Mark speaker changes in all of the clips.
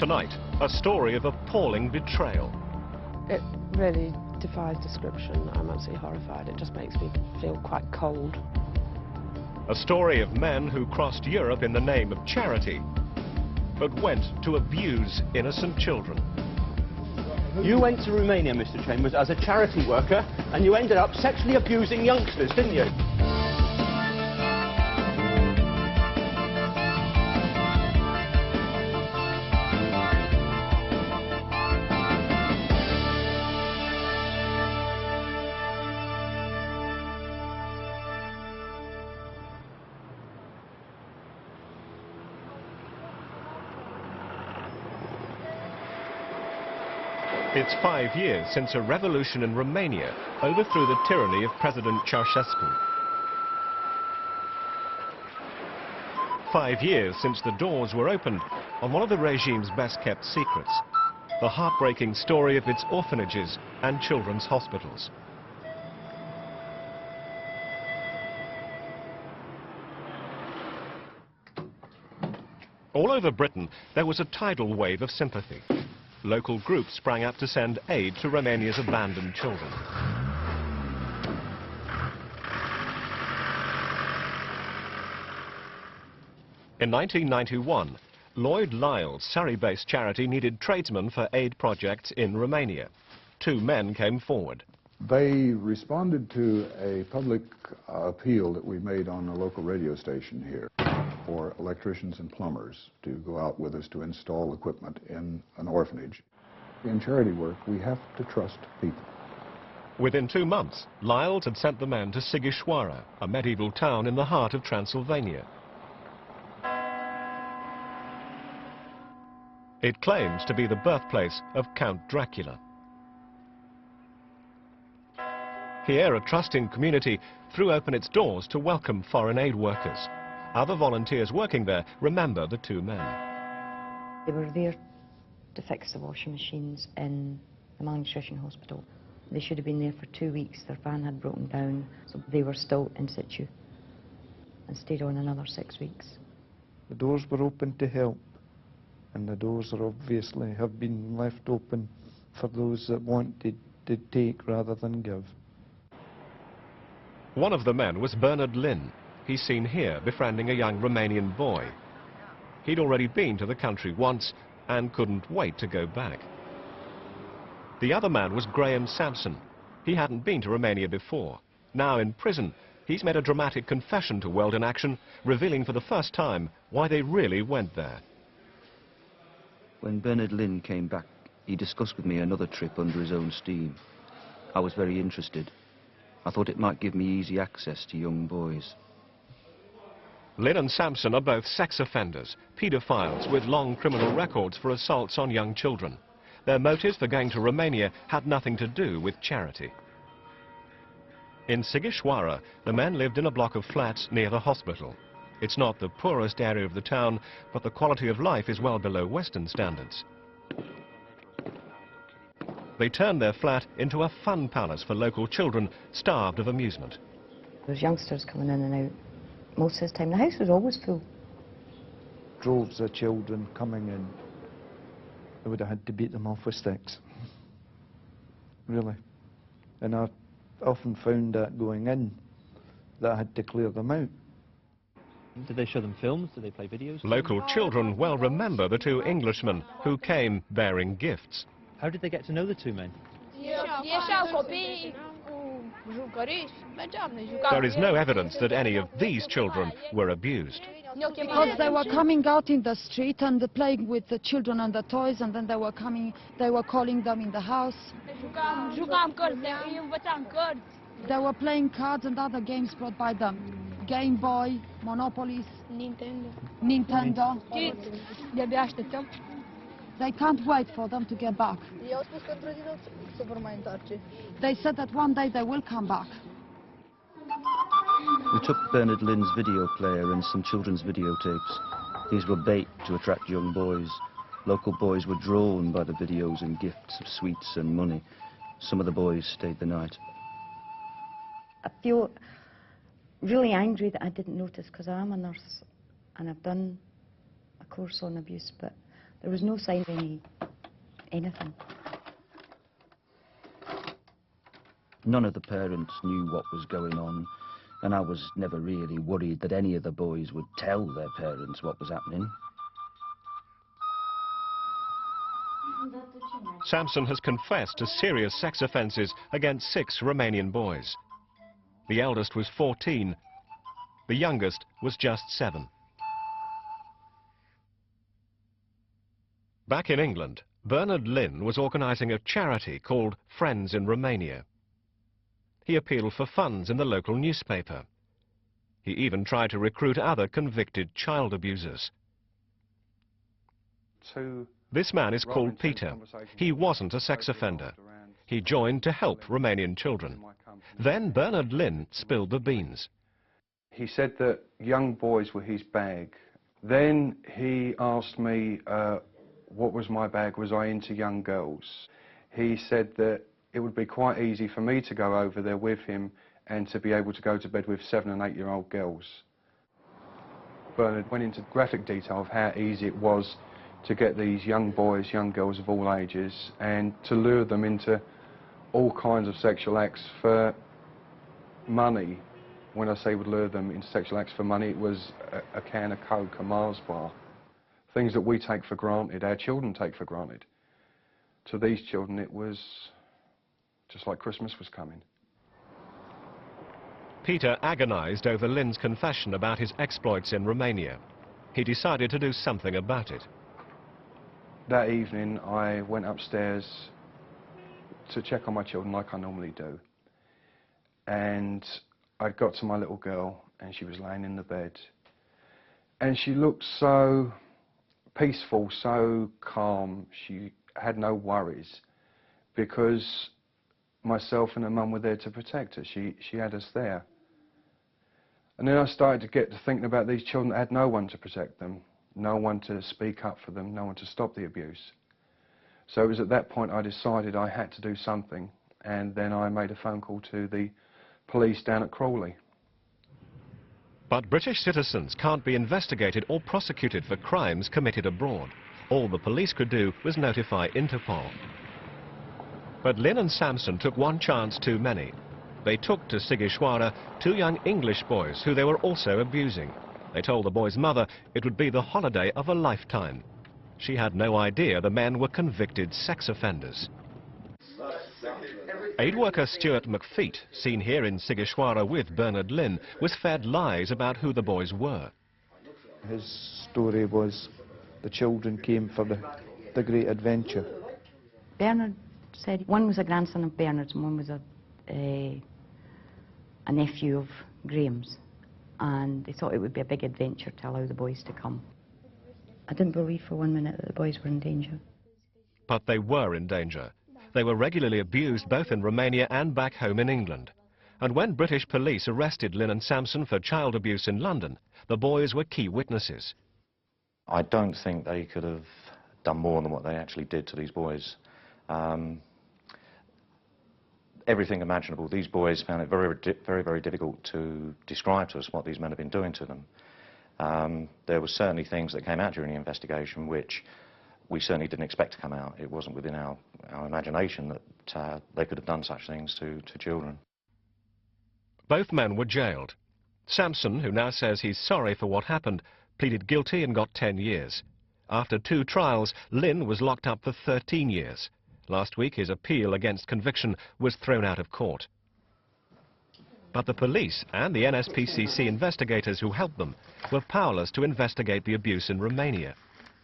Speaker 1: Tonight, a story of appalling betrayal.
Speaker 2: It really defies description. I'm absolutely horrified. It just makes me feel quite cold.
Speaker 1: A story of men who crossed Europe in the name of charity, but went to abuse innocent children.
Speaker 3: You went to Romania, Mr. Chambers, as a charity worker, and you ended up sexually abusing youngsters, didn't you?
Speaker 1: It's 5 years since a revolution in Romania overthrew the tyranny of President Ceausescu. 5 years since the doors were opened on one of the regime's best-kept secrets, the heartbreaking story of its orphanages and children's hospitals. All over Britain, there was a tidal wave of sympathy. Local groups sprang up to send aid to Romania's abandoned children. In 1991, Lloyd Lyle's Surrey-based charity needed tradesmen for aid projects in Romania. 2 men came forward.
Speaker 4: They responded to a public appeal that we made on a local radio station here for electricians and plumbers to go out with us to install equipment in an orphanage. In charity work, we have to trust people.
Speaker 1: Within 2 months, Lyles had sent the men to Sighișoara, a medieval town in the heart of Transylvania. It claims to be the birthplace of Count Dracula. Here, a trusting community threw open its doors to welcome foreign aid workers. Other volunteers working there remember the 2 men.
Speaker 5: They were there to fix the washing machines in the malnutrition hospital. They should have been there for 2 weeks. Their van had broken down, so they were still in situ and stayed on another 6 weeks.
Speaker 6: The doors were open to help, and the doors are obviously have been left open for those that wanted to take rather than give.
Speaker 1: One of the men was Bernard Lynn. He's seen here befriending a young Romanian boy. He'd already been to the country once and couldn't wait to go back. The other man was Graham Sampson. He hadn't been to Romania before. Now in prison, he's made a dramatic confession to World in Action, revealing for the first time why they really went there.
Speaker 7: When Bernard Lynn came back, he discussed with me another trip under his own steam. I was very interested. I thought it might give me easy access to young boys.
Speaker 1: Lynn and Sampson are both sex offenders, paedophiles with long criminal records for assaults on young children. Their motives for going to Romania had nothing to do with charity. In Sighișoara, the men lived in a block of flats near the hospital. It's not the poorest area of the town, but the quality of life is well below Western standards. They turned their flat into a fun palace for local children starved of amusement.
Speaker 5: There's youngsters coming in and out most of the time. The house was always full.
Speaker 6: Droves of children coming in. They would have had to beat them off with sticks. Really. And I often found that going in, that I had to clear them out.
Speaker 3: Did they show them films? Did they play videos?
Speaker 1: Local children well remember the 2 Englishmen who came bearing gifts.
Speaker 3: How did they get to know the 2 men?
Speaker 1: There is no evidence that any of these children were abused.
Speaker 8: Because they were coming out in the street and playing with the children and the toys, and then they were calling them in the house. They were playing cards and other games brought by them. Game Boy, Monopolies, Nintendo. They can't wait for them to get back. They said that one day they will come back.
Speaker 7: We took Bernard Lynn's video player and some children's videotapes. These were bait to attract young boys. Local boys were drawn by the videos and gifts of sweets and money. Some of the boys stayed the night.
Speaker 5: I feel really angry that I didn't notice, because I am a nurse and I've done a course on abuse, but There was no sign of anything.
Speaker 7: None of the parents knew what was going on, and I was never really worried that any of the boys would tell their parents what was happening.
Speaker 1: Samson has confessed to serious sex offences against 6 Romanian boys. The eldest was 14, the youngest was just 7. Back in England, Bernard Lynn was organising a charity called Friends in Romania. He appealed for funds in the local newspaper. He even tried to recruit other convicted child abusers. This man is called Peter. He wasn't a sex offender. He joined to help Romanian children. Then Bernard Lynn spilled the beans.
Speaker 9: He said that young boys were his bag. Then he asked me what was my bag, was I into young girls? He said that it would be quite easy for me to go over there with him and to be able to go to bed with 7- and 8-year-old girls. Bernard went into graphic detail of how easy it was to get these young boys, young girls of all ages, and to lure them into all kinds of sexual acts for money. When I say would lure them into sexual acts for money, it was a can of Coke, a Mars bar. Things that we take for granted, our children take for granted. To these children, it was just like Christmas was coming.
Speaker 1: Peter agonised over Lynn's confession about his exploits in Romania. He decided to do something about it.
Speaker 9: That evening, I went upstairs to check on my children like I normally do. And I got to my little girl, and she was laying in the bed. And she looked so peaceful, so calm. She had no worries, because myself and her mum were there to protect her. She had us there. And then I started to get to thinking about these children that had no one to protect them, no one to speak up for them, no one to stop the abuse. So it was at that point I decided I had to do something, and then I made a phone call to the police down at Crawley.
Speaker 1: But British citizens can't be investigated or prosecuted for crimes committed abroad. All the police could do was notify Interpol. But Lynn and Samson took one chance too many. They took to Sighișoara 2 young English boys who they were also abusing. They told the boys' mother it would be the holiday of a lifetime. She had no idea the men were convicted sex offenders. Aid worker Stuart McFeet, seen here in Sighișoara with Bernard Lynn, was fed lies about who the boys were.
Speaker 6: His story was the children came for the great adventure.
Speaker 5: Bernard said one was a grandson of Bernard's and one was a nephew of Graham's, and they thought it would be a big adventure to allow the boys to come. I didn't believe for 1 minute that the boys were in danger.
Speaker 1: But they were in danger. They were regularly abused both in Romania and back home in England. And when British police arrested Lynn and Samson for child abuse in London, the boys were key witnesses.
Speaker 10: I don't think they could have done more than what they actually did to these boys. Everything imaginable. These boys found it very difficult to describe to us what these men have been doing to them. There were certainly things that came out during the investigation which we certainly didn't expect to come out. It wasn't within our imagination that they could have done such things to children.
Speaker 1: Both men were jailed. Samson, who now says he's sorry for what happened, pleaded guilty and got 10 years. After 2 trials, Lynn was locked up for 13 years. Last week, his appeal against conviction was thrown out of court. But the police and the NSPCC investigators who helped them were powerless to investigate the abuse in Romania.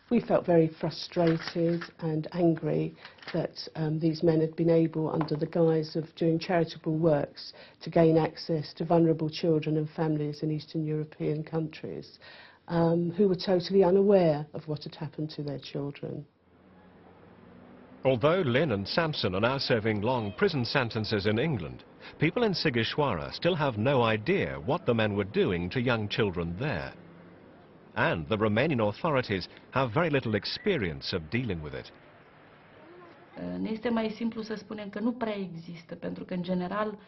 Speaker 2: We felt very frustrated and angry that these men had been able, under the guise of doing charitable works, to gain access to vulnerable children and families in Eastern European countries who were totally unaware of what had happened to their children.
Speaker 1: Although Lynn and Samson are now serving long prison sentences in England, people in Sighișoara still have no idea what the men were doing to young children there. And the Romanian authorities have very little experience of dealing with it.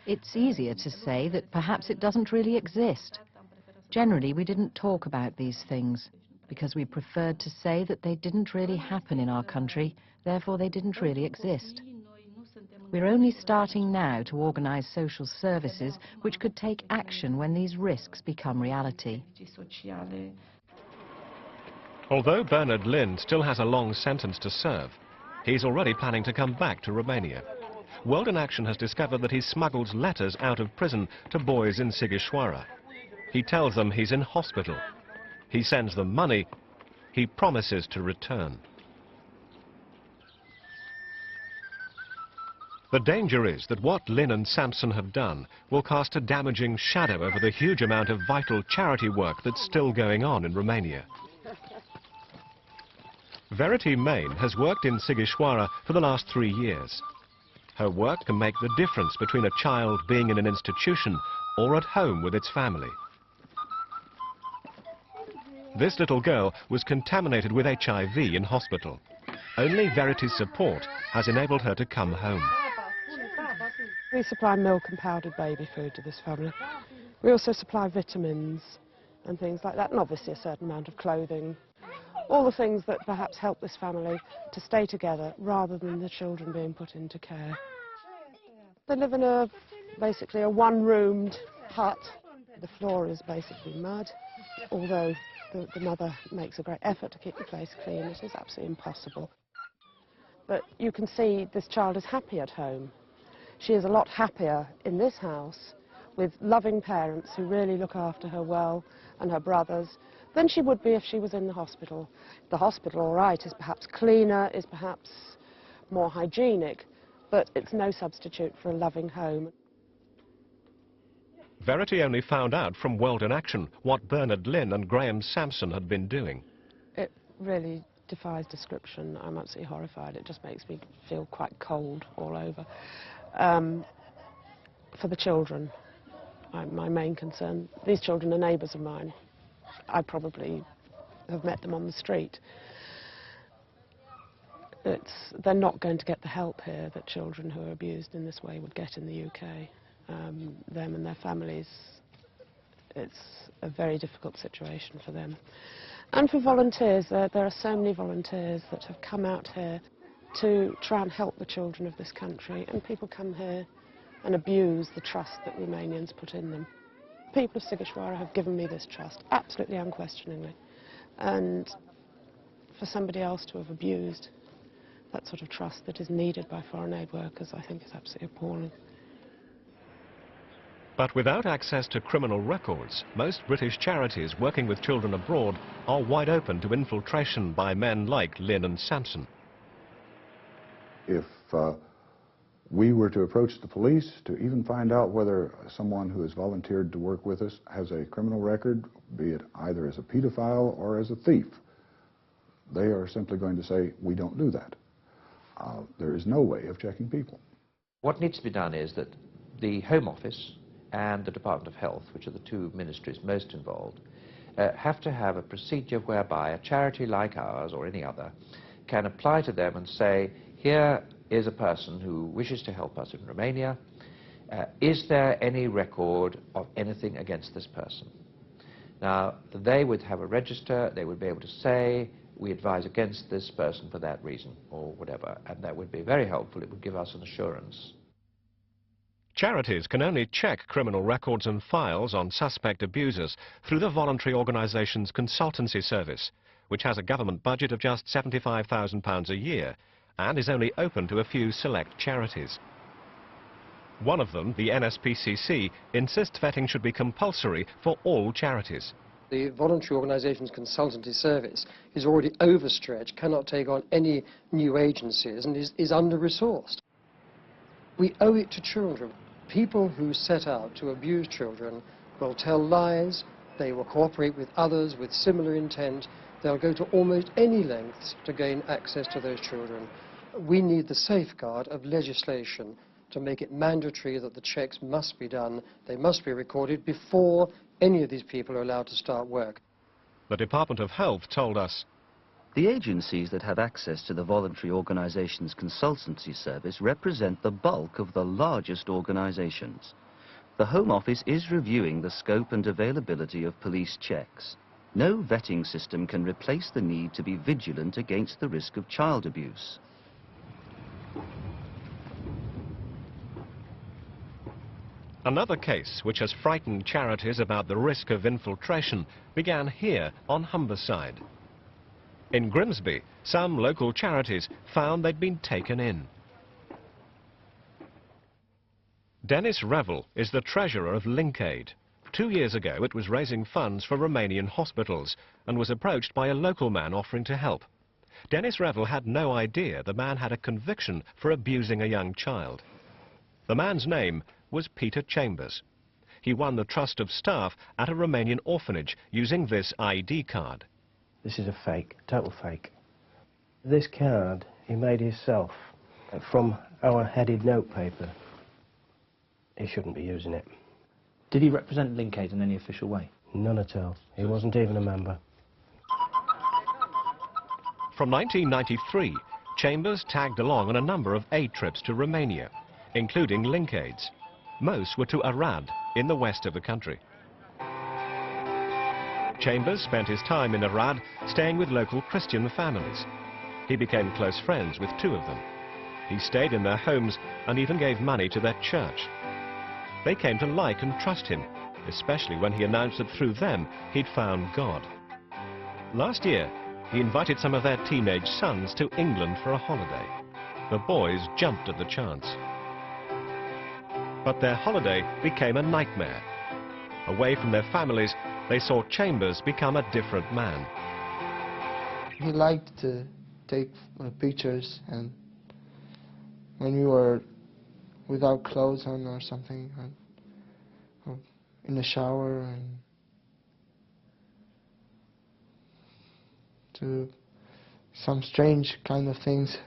Speaker 11: It's easier to say that perhaps it doesn't really exist. Generally, we didn't talk about these things. because we preferred to say that they didn't really happen in our country, therefore they didn't really exist. We're only starting now to organise social services which could take action when these risks become reality.
Speaker 1: Although Bernard Lynn still has a long sentence to serve, he's already planning to come back to Romania. World in Action has discovered that he smuggles letters out of prison to boys in Sighișoara. He tells them he's in hospital. He sends them money. He promises to return. The danger is that what Lynn and Samson have done will cast a damaging shadow over the huge amount of vital charity work that's still going on in Romania. Verity Main has worked in Sighișoara for the last 3 years. Her work can make the difference between a child being in an institution or at home with its family. This little girl was contaminated with HIV in hospital. Only Verity's support has enabled her to come home.
Speaker 2: We supply milk and powdered baby food to this family. We also supply vitamins and things like that, and obviously a certain amount of clothing. All the things that perhaps help this family to stay together rather than the children being put into care. They live in basically a one-roomed hut. The floor is basically mud, although the mother makes a great effort to keep the place clean. It is absolutely impossible. But you can see this child is happy at home. She is a lot happier in this house with loving parents who really look after her well, and her brothers, than she would be if she was in the hospital. The hospital, all right, is perhaps cleaner, is perhaps more hygienic, but it's no substitute for a loving home.
Speaker 1: Verity only found out from World in Action what Bernard Lynn and Graham Sampson had been doing.
Speaker 2: It really defies description. I'm absolutely horrified. It just makes me feel quite cold all over. For the children, my main concern. These children are neighbours of mine. I probably have met them on the street. They're not going to get the help here that children who are abused in this way would get in the UK. Them and their families, it's a very difficult situation for them. And for volunteers, there are so many volunteers that have come out here to try and help the children of this country, and people come here and abuse the trust that Romanians put in them. People of Sighișoara have given me this trust, absolutely unquestioningly, and for somebody else to have abused that sort of trust that is needed by foreign aid workers, I think is absolutely appalling.
Speaker 1: But without access to criminal records, most British charities working with children abroad are wide open to infiltration by men like Lynn and Sampson.
Speaker 4: If we were to approach the police to even find out whether someone who has volunteered to work with us has a criminal record, be it either as a paedophile or as a thief, they are simply going to say, we don't do that. There is no way of checking people.
Speaker 12: What needs to be done is that the Home Office and the Department of Health, which are the two ministries most involved, have to have a procedure whereby a charity like ours or any other can apply to them and say, here is a person who wishes to help us in Romania. Is there any record of anything against this person? Now, they would have a register, they would be able to say, we advise against this person for that reason, or whatever, and that would be very helpful. It would give us an assurance.
Speaker 1: Charities can only check criminal records and files on suspect abusers through the voluntary organisation's consultancy service, which has a government budget of just £75,000 a year and is only open to a few select charities. One of them, the NSPCC, insists vetting should be compulsory for all charities.
Speaker 13: The voluntary organisations consultancy service is already overstretched, cannot take on any new agencies, and is under-resourced. We owe it to children. People who set out to abuse children will tell lies, they will cooperate with others with similar intent, they'll go to almost any lengths to gain access to those children. We need the safeguard of legislation to make it mandatory that the checks must be done, they must be recorded before any of these people are allowed to start work.
Speaker 1: The Department of Health told us,
Speaker 7: the agencies that have access to the voluntary organisations consultancy service represent the bulk of the largest organisations. The Home Office is reviewing the scope and availability of police checks. No vetting system can replace the need to be vigilant against the risk of child abuse.
Speaker 1: Another case which has frightened charities about the risk of infiltration began here on Humberside. In Grimsby, some local charities found they'd been taken in. Dennis Revel is the treasurer of LinkAid. 2 years ago it was raising funds for Romanian hospitals and was approached by a local man offering to help. Dennis Revel had no idea the man had a conviction for abusing a young child. The man's name was Peter Chambers. He won the trust of staff at a Romanian orphanage using this ID card.
Speaker 14: This is a fake, total fake. This card he made himself from our headed notepaper. He shouldn't be using it.
Speaker 3: Did he represent LinkAid in any official way?
Speaker 14: None at all. He wasn't even a member.
Speaker 1: From 1993, Chambers tagged along on a number of aid trips to Romania, including LinkAid's. Most were to Arad, in the west of the country. Chambers spent his time in Arad staying with local Christian families. He became close friends with 2 of them. He stayed in their homes and even gave money to their church. They came to like and trust him, especially when he announced that through them he'd found God. Last year, he invited some of their teenage sons to England for a holiday. The boys jumped at the chance. But their holiday became a nightmare. Away from their families, they saw Chambers become a different man.
Speaker 15: He liked to take pictures, and when we were without clothes on or something, or in the shower, and to some strange kind of things.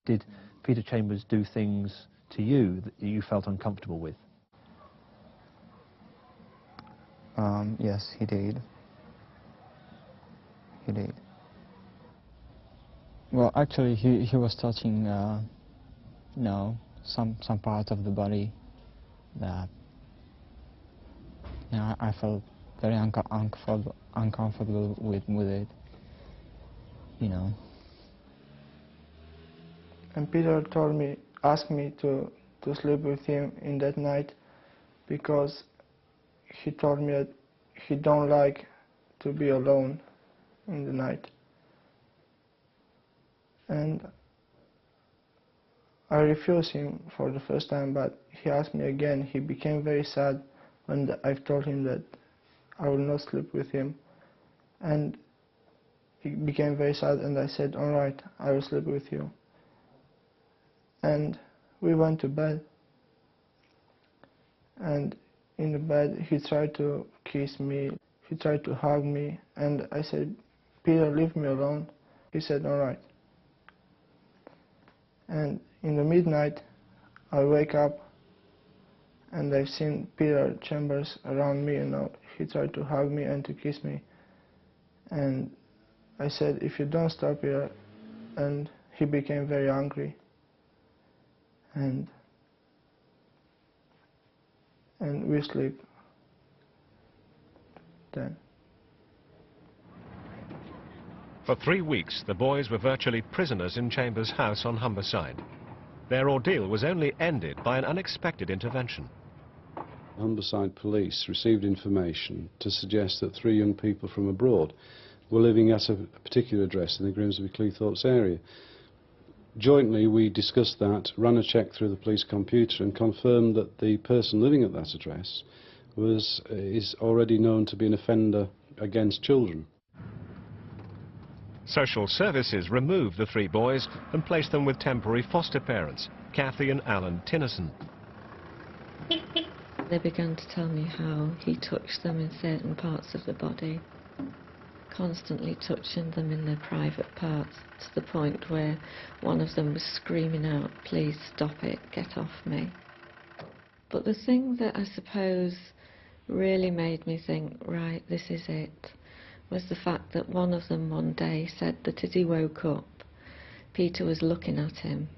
Speaker 3: Did Peter Chambers do things to you that you felt uncomfortable with?
Speaker 15: Yes, he did. He did.
Speaker 16: Well, actually, he was touching, some part of the body that, I felt very uncomfortable with it,
Speaker 15: And Peter asked me to sleep with him in that night, because he told me that he don't like to be alone in the night. And I refused him for the first time, but he asked me again. He became very sad when I've told him that I will not sleep with him. And he became very sad, and I said, all right, I will sleep with you. And we went to bed. And in the bed, he tried to kiss me, he tried to hug me, and I said, Peter, leave me alone. He said, all right. And in the midnight, I wake up, and I've seen Peter Chambers around me, he tried to hug me and to kiss me. And I said, if you don't stop here, and he became very angry. And we sleep then.
Speaker 1: For 3 weeks, the boys were virtually prisoners in Chambers' house on Humberside. Their ordeal was only ended by an unexpected intervention.
Speaker 17: Humberside police received information to suggest that 3 young people from abroad were living at a particular address in the Grimsby-Cleethorpes area. Jointly, we discussed that, ran a check through the police computer and confirmed that the person living at that address is already known to be an offender against children.
Speaker 1: Social services removed the 3 boys and placed them with temporary foster parents, Kathy and Alan Tinnison.
Speaker 18: They began to tell me how he touched them in certain parts of the body, constantly touching them in their private parts, to the point where one of them was screaming out, please stop it, get off me. But the thing that I suppose really made me think, right, this is it, was the fact that one of them one day said that as he woke up, Peter was looking at him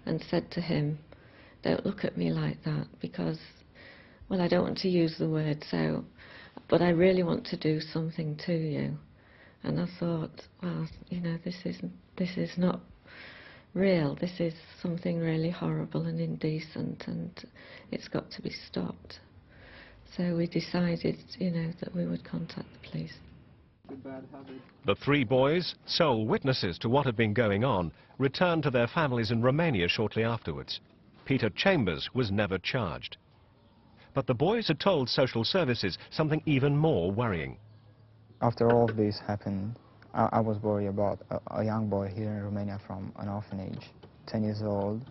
Speaker 18: and said to him, don't look at me like that, because, well, I don't want to use the word, so but I really want to do something to you. And I thought, well, you know, this is not real. This is something really horrible and indecent, and it's got to be stopped. So we decided, you know, that we would contact the police.
Speaker 1: The three boys, sole witnesses to what had been going on, returned to their families in Romania shortly afterwards. Peter Chambers was never charged. But the boys had told social services something even more worrying.
Speaker 16: After all of this happened, I was worried about a young boy here in Romania from an orphanage, 10 years old.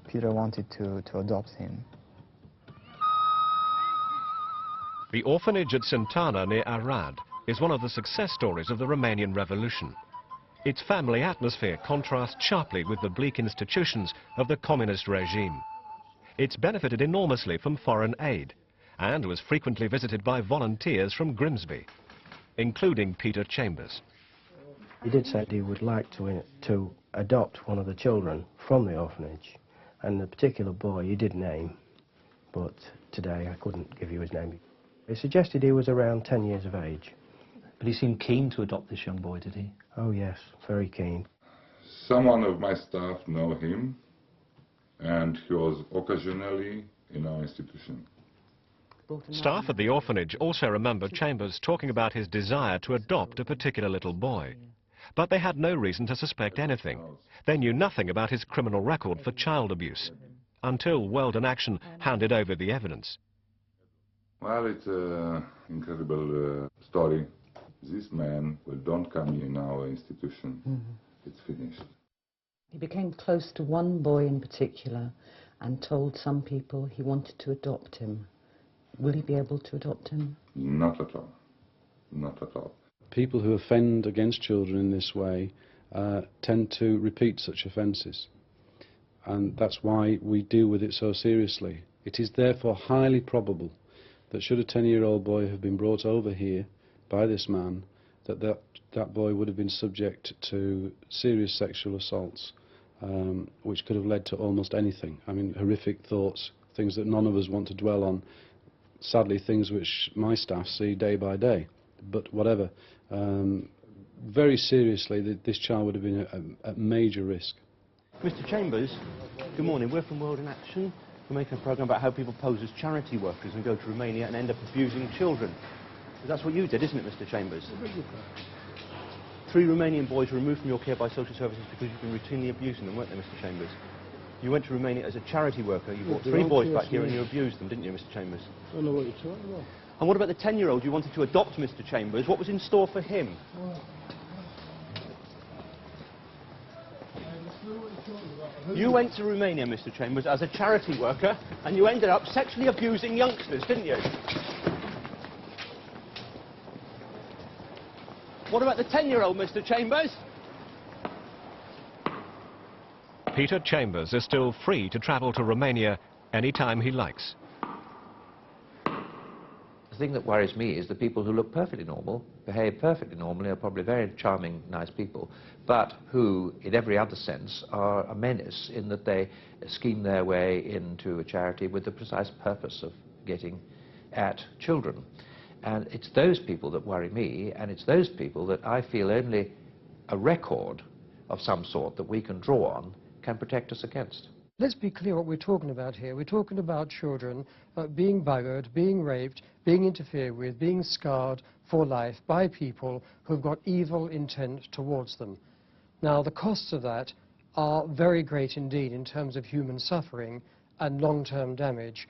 Speaker 16: Peter wanted to adopt him.
Speaker 1: The orphanage at Sintana near Arad is one of the success stories of the Romanian Revolution. Its family atmosphere contrasts sharply with the bleak institutions of the communist regime. It's benefited enormously from foreign aid and was frequently visited by volunteers from Grimsby, including Peter Chambers.
Speaker 14: He did say he would like to adopt one of the children from the orphanage, and the particular boy he did name, but today I couldn't give you his name. He suggested he was around 10 years of age.
Speaker 3: But he seemed keen to adopt this young boy, did he?
Speaker 14: Oh yes, very keen.
Speaker 19: Someone of my staff know him, and he was occasionally in our institution.
Speaker 1: Staff at the orphanage also remember Chambers talking about his desire to adopt a particular little boy. But they had no reason to suspect anything. They knew nothing about his criminal record for child abuse, until World in Action handed over the evidence.
Speaker 19: Well, it's an incredible story. This man don't come in our institution. It's finished.
Speaker 20: He became close to one boy in particular and told some people he wanted to adopt him. Will he be able to adopt him?
Speaker 19: Not at all. Not at all.
Speaker 17: People who offend against children in this way tend to repeat such offences. And that's why we deal with it so seriously. It is therefore highly probable that should a 10-year-old boy have been brought over here by this man, that boy would have been subject to serious sexual assaults, which could have led to almost anything. I mean, horrific thoughts, things that none of us want to dwell on. Sadly, things which my staff see day by day. But whatever, very seriously, this child would have been at major risk.
Speaker 3: Mr. Chambers, good morning. We're from World in Action. We're making a programme about how people pose as charity workers and go to Romania and end up abusing children. That's what you did, isn't it, Mr. Chambers? 3 Romanian boys were removed from your care by social services because you've been routinely abusing them, weren't they, Mr. Chambers? You went to Romania as a charity worker. You brought 3 boys back here and you abused them, didn't you, Mr. Chambers?
Speaker 15: I don't know what you're talking about.
Speaker 3: And what about the 10-year-old you wanted to adopt, Mr. Chambers? What was in store for him? You went to Romania, Mr. Chambers, as a charity worker, and you ended up sexually abusing youngsters, didn't you? What about the 10-year-old, Mr. Chambers?
Speaker 1: Peter Chambers is still free to travel to Romania anytime he likes.
Speaker 12: The thing that worries me is the people who look perfectly normal, behave perfectly normally, are probably very charming, nice people, but who, in every other sense, are a menace in that they scheme their way into a charity with the precise purpose of getting at children. And it's those people that worry me, and it's those people that I feel only a record of some sort that we can draw on can protect us against.
Speaker 13: Let's be clear what we're talking about here. We're talking about children being buggered, being raped, being interfered with, being scarred for life by people who've got evil intent towards them. Now, the costs of that are very great indeed in terms of human suffering and long-term damage.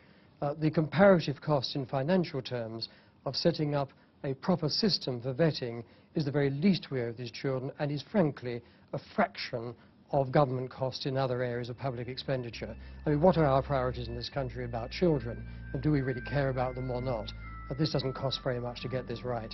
Speaker 13: The comparative cost in financial terms of setting up a proper system for vetting is the very least we owe these children, and is frankly a fraction of government costs in other areas of public expenditure. I mean, what are our priorities in this country about children, and do we really care about them or not? This doesn't cost very much to get this right.